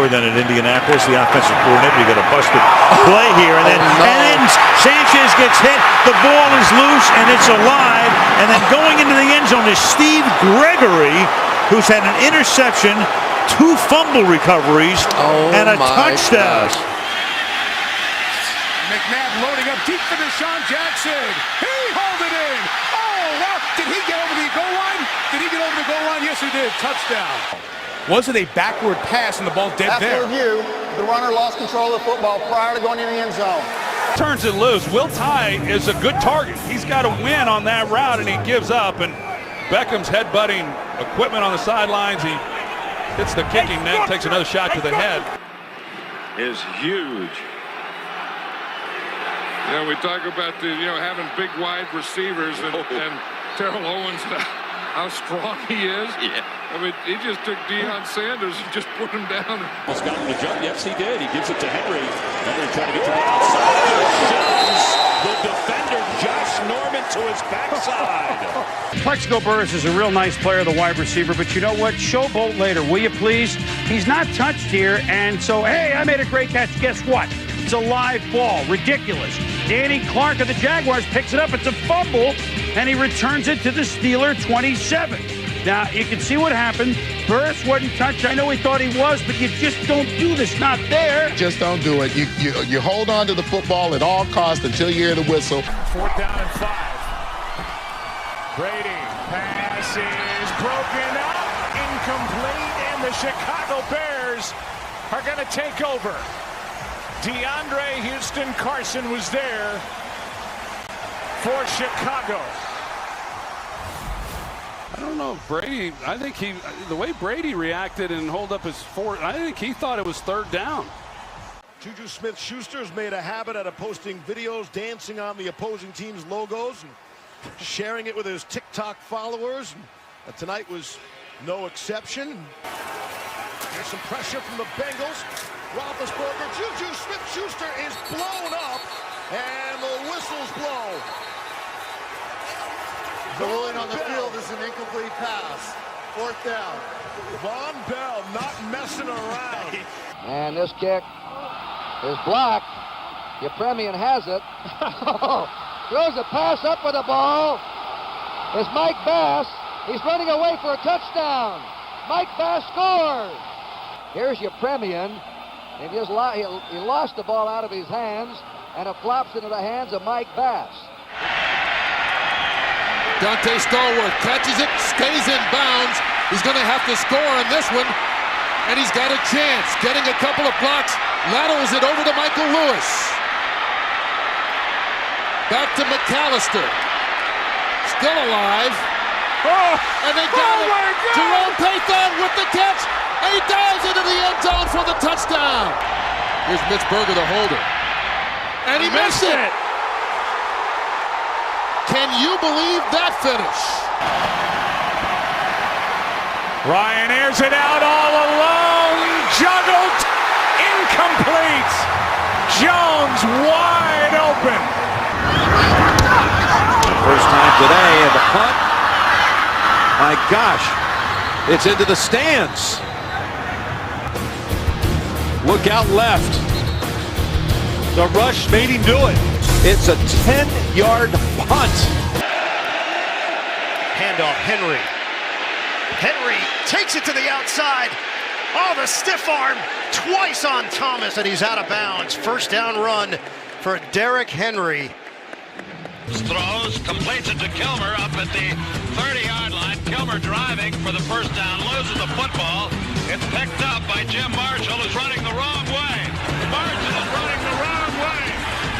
more than at Indianapolis. The offensive coordinator, you got a busted play here, and then Sanchez gets hit. The ball is loose, and it's alive. And then going into the end zone is Steve Gregory, who's had an interception, 2 fumble recoveries, and a touchdown. Gosh. McNabb loading up deep for Deshaun Jackson. He hauled it in. Oh, wow. Did he get over the goal line? Did he get over the goal line? Yes, he did. Touchdown. Was it a backward pass and the ball dead there? After review, the runner lost control of the football prior to going in the end zone. Turns it loose. Will Tye is a good target. He's got to win on that route, and he gives up. And Beckham's headbutting equipment on the sidelines. He hits the kicking net, takes another shot to the head. Is huge. We talk about the having big wide receivers and Terrell Owens, how strong he is. Yeah. I mean, he just took Deion Sanders and just put him down. Almost got him to jump. Yes, he did. He gives it to Henry. Henry trying to get to the outside. Shoves the defender Josh Norman to his backside. Plexico Burress is a real nice player, the wide receiver, but you know what? Showboat later, will you please? He's not touched here, and so, hey, I made a great catch. Guess what? It's a live ball. Ridiculous. Danny Clark of the Jaguars picks it up. It's a fumble, and he returns it to the Steeler 27. Now, you can see what happened. Burress wasn't touched. I know he thought he was, but you just don't do this. Not there. Just don't do it. You hold on to the football at all costs until you hear the whistle. 4th down and 5. Brady. Pass is broken up. Incomplete. And the Chicago Bears are going to take over. DeAndre Houston Carson was there for Chicago. I don't know, Brady. I think the way Brady reacted and hold up his I think he thought it was 3rd down. Juju Smith-Schuster's made a habit out of posting videos, dancing on the opposing team's logos, and sharing it with his TikTok followers. And tonight was no exception. There's some pressure from the Bengals. Roethlisberger, Juju Smith-Schuster is blown up, and the whistles blow. The ruling on the field is an incomplete pass. 4th down. Von Bell not messing around. And this kick is blocked. Yepremian has it. Throws a pass up with the ball. It's Mike Bass. He's running away for a touchdown. Mike Bass scores. Here's Yepremian. And he lost the ball out of his hands, and it flops into the hands of Mike Bass. Dante Stallworth catches it, stays in bounds. He's going to have to score on this one, and he's got a chance. Getting a couple of blocks, laterals it over to Michael Lewis. Back to McAllister. Still alive. And they got it. Jerome Pathon with the catch. And he dives into the end zone for the touchdown. Here's Mitch Berger, the holder. And he missed it. Can you believe that finish? Ryan airs it out all alone. Juggled. Incomplete. Jones wide open. First time today, and the punt. My gosh, it's into the stands. Look out left. The rush made him do it. It's a 10-yard punt. Handoff, Henry. Henry takes it to the outside. Oh, the stiff arm twice on Thomas, and he's out of bounds. 1st down run for Derrick Henry. Throws, completes it to Kilmer up at the 30-yard line. Kilmer driving for the 1st down, loses the football. It's picked up by Jim Marshall, who's running the wrong way. Marshall is running the wrong way,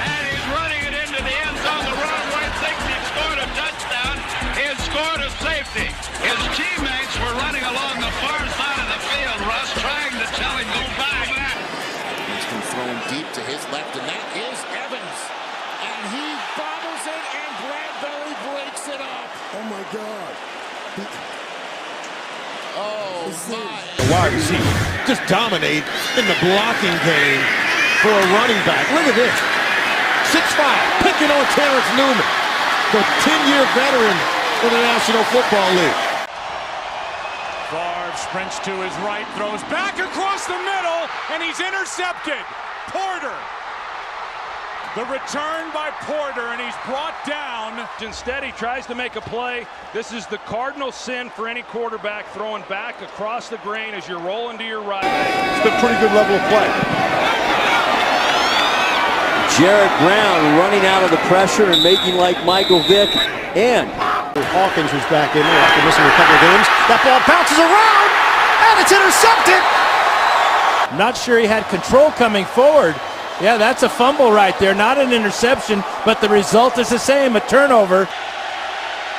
and he's running it into the end zone the wrong way, thinks he scored a touchdown. He has scored a safety. His teammates were running along the far side of the field, Russ, trying to tell him to back. He's been thrown deep to his left, and that is Evans. And he bobbles it, and Bradbury breaks it up. Oh, my God. Oh, my. The wide receiver just dominate in the blocking game for a running back. Look at this. 6'5", picking on Terrence Newman, the 10-year veteran in the National Football League. Favre sprints to his right, throws back across the middle. and he's intercepted. Porter. The return by Porter, and he's brought down. Instead, he tries to make a play. This is the cardinal sin for any quarterback, throwing back across the grain as you're rolling to your right. It's been a pretty good level of play. Jarrett Brown running out of the pressure and making like Michael Vick. And Hawkins was back in there after missing a couple of games. That ball bounces around, and it's intercepted. Not sure he had control coming forward. Yeah, that's a fumble right there. Not an interception, but the result is the same, a turnover.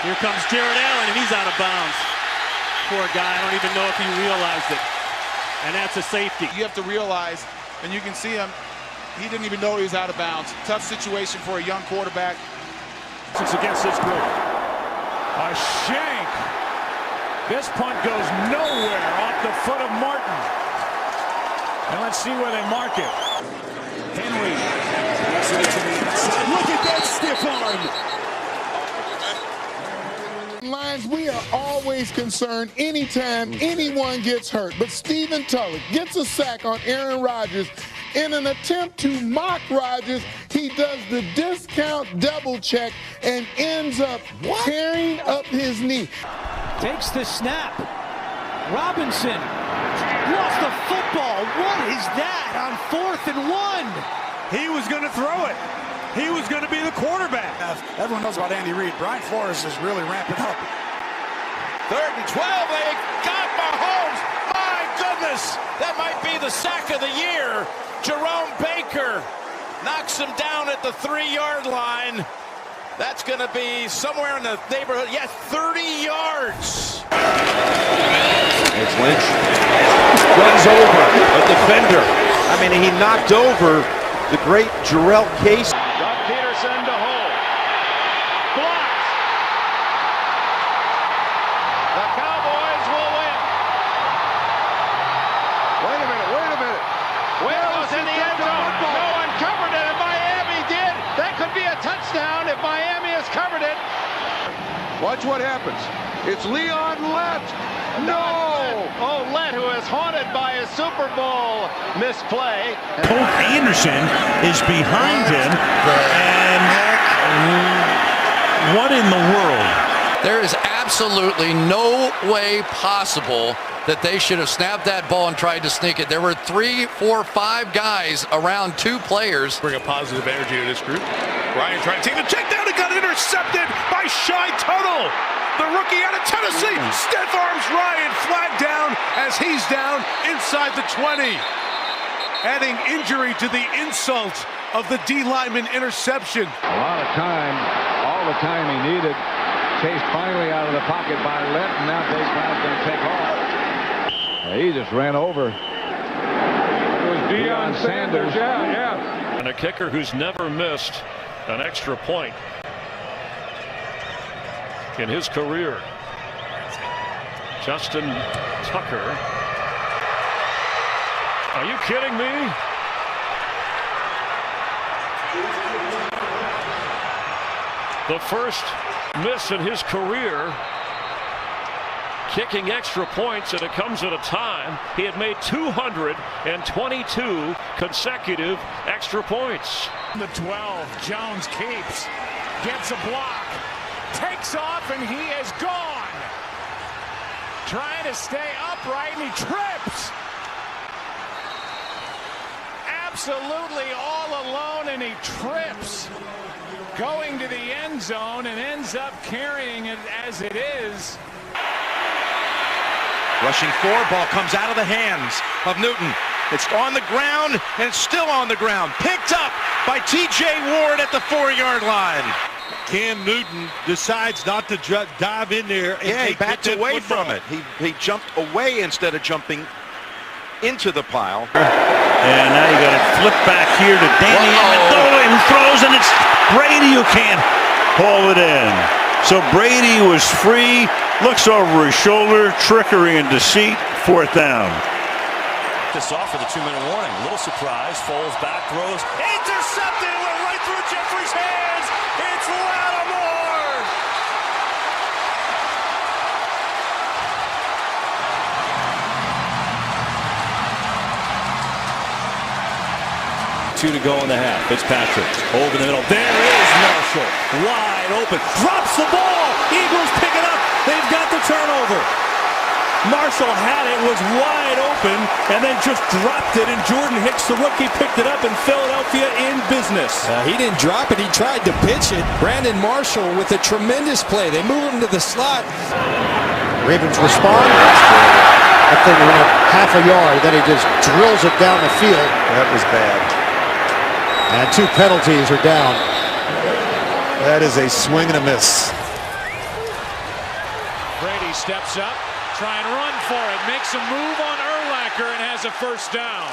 Here comes Jared Allen, and he's out of bounds. Poor guy, I don't even know if he realized it. And that's a safety. You have to realize, and you can see him, he didn't even know he was out of bounds. Tough situation for a young quarterback. It's against this group. A shank. This punt goes nowhere off the foot of Martin. And let's see where they mark it. Henry. Look at that stiff arm. Lions, we are always concerned anytime anyone gets hurt. But Stephen Tulloch gets a sack on Aaron Rodgers. In an attempt to mock Rodgers, he does the discount double check and ends up tearing up his knee. Takes the snap. Robinson lost the football. What is that on 4th and 1? He was going to throw it. He was going to be the quarterback. Everyone knows about Andy Reid. Brian Flores is really ramping up. 3rd and 12. They got Mahomes. My goodness. That might be the sack of the year. Jerome Baker knocks him down at the 3-yard line. That's going to be somewhere in the neighborhood. Yes, 30 yards. It's Lynch. Runs over a defender. I mean, he knocked over the great Jarrell Case. Doug Peterson to hold. Blocked. The Cowboys will win. Wait a minute. Will was in the end zone. No one covered it, and Miami did. That could be a touchdown if Miami has covered it. Watch what happens. It's Leon Lett. No! Oh, Lett, who is haunted by a Super Bowl misplay. Colt Anderson is behind him. And what in the world? There is absolutely no way possible that they should have snapped that ball and tried to sneak it. There were 3, 4, 5 guys around 2 players. Bring a positive energy to this group. Ryan trying to take the check down and got intercepted by Shy Tuttle. The rookie out of Tennessee. Stiff arms Ryan, flag down as he's down inside the 20. Adding injury to the insult of the D lineman interception. A lot of time, all the time he needed. Chased finally out of the pocket by Lett, and now Dave Brown's going to take off. He just ran over. It was Deion Sanders. Yeah. And a kicker who's never missed an extra point in his career. Justin Tucker. Are you kidding me? The first miss in his career, kicking extra points, and it comes at a time he had made 222 consecutive extra points. The 12, Jones keeps, gets a block, takes off, and he is gone. Trying to stay upright, and he trips. Absolutely all alone, and he trips. Going to the end zone and ends up carrying it as it is. Rushing 4, ball comes out of the hands of Newton. It's on the ground, and it's still on the ground. Picked up by T.J. Ward at the 4-yard line. Cam Newton decides not to dive in there. And he backed away from it. He jumped away instead of jumping into the pile. And now you got to flip back here to Danny Amendola, who throws, and it's Brady who can't haul it in. So Brady was free, looks over his shoulder, trickery and deceit, 4th down. This off for the 2-minute warning. A little surprise. Falls back, throws. Intercepted. It went right through Jeffrey's hands. It's Lattimore. 2 to go in the half. Fitzpatrick over the middle. There is Marshall. Wide open. Drops the ball. Eagles pick it up. They've got the turnover. Marshall had it, was wide open, and then just dropped it, and Jordan Hicks, the rookie, picked it up, and Philadelphia in business. He didn't drop it. He tried to pitch it. Brandon Marshall with a tremendous play. They move him to the slot. Ravens respond. That thing went up half a yard. Then he just drills it down the field. That was bad. And 2 penalties are down. That is a swing and a miss. Brady steps up, try and run for it, makes a move on Urlacher and has a first down.